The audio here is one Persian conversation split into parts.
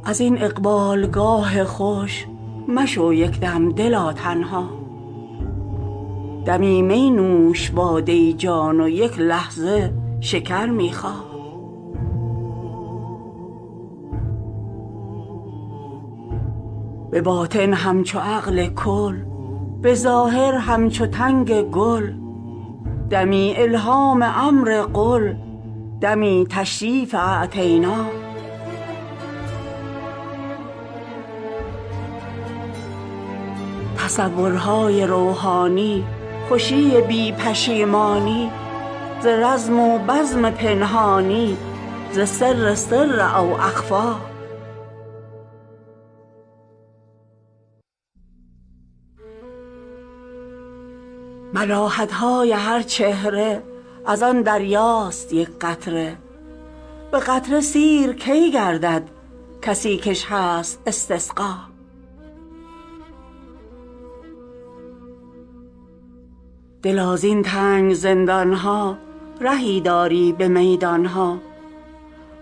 از این اقبالگاه خوش مشو یک دم دلا تنها. دمی می نوش باده جان و یک لحظه شکر میخا. به باطن همچو عقل کل، به ظاهر همچو تنگ گل. دمی الهام امر قل، دمی تشریف اعطینا. تصورهای روحانی، خوشی بی پشیمانی، ز رزم و بزم پنهانی، ز سر سر او اخفی. ملاحت های هر چهره از آن دریاست یک قطره. به قطره سیر کی گردد کسی کش هست استسقا. دلا زین تنگ زندان ها رهی داری به میدان ها.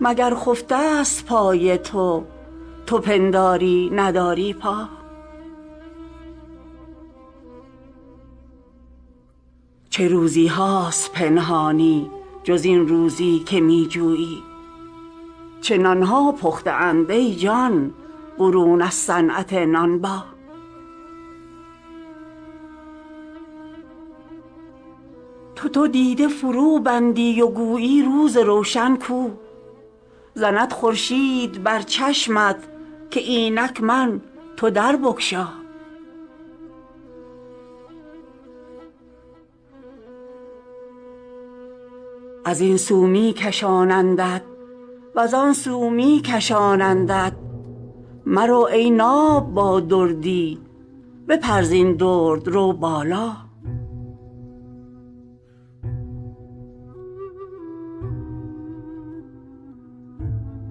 مگر خفته است پای تو، تو پنداری نداری پا. چه روزی هاست پنهانی جز این روزی که می جویی. چه نان ها پخته اند ای جان برون از صنعت نانبا. تو دیده فرو بندی و گویی روز روشن کو. زند خورشید بر چشمت که اینک من تو در بگشا. از این سو می کشانندت وز آن سو می کشانندت. مرو ای ناب با دردی بپر زین درد رو بالا.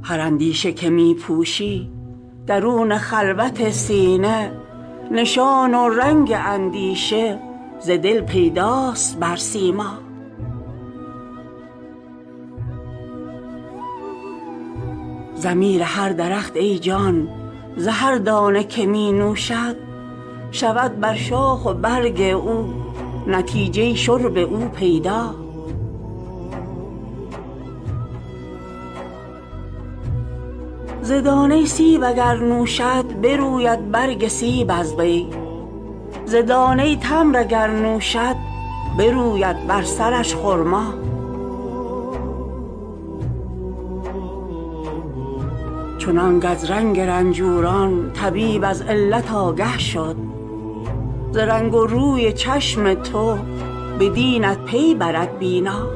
هر اندیشه که می پوشی درون خلوت سینه، نشان و رنگ اندیشه ز دل پیداست بر سیما. ضمیر هر درخت ای جان ز هر دانه که می نوشد، شود بر شاخ و برگ او نتیجه شرب او پیدا. ز دانه سیب اگر نوشد بروید برگ سیب از وی. ز دانه تمر اگر نوشد بروید بر سرش خرما. چنانک از رنگ رنجوران طبیب از علت آگه شد، ز رنگ و روی چشم تو به دینت پی برد بینا.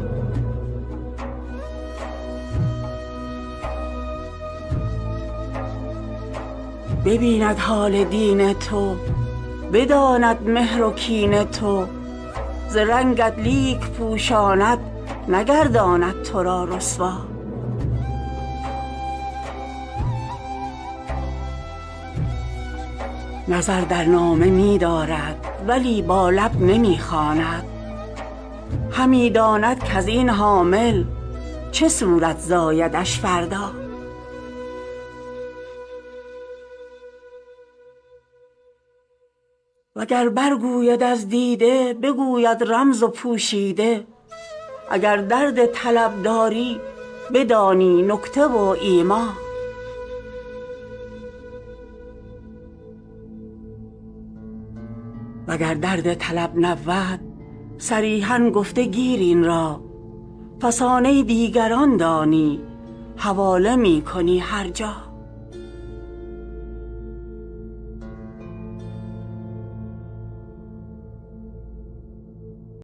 ببیند حال دین تو، بداند مهر و کین تو. ز رنگت لیک پوشاند نگرداند تو را رسوا. نظر در نامه می دارد ولی با لب نمی خواند. همی داند کز این حامل چه صورت زایدش فردا. وگر برگوید از دیده بگوید رمز و پوشیده. اگر درد طلب داری بدانی نکته و ایما. وگر درد طلب نبود صریحا گفته گیر این را. فسانه دیگران دانی حواله می کنی هر جا.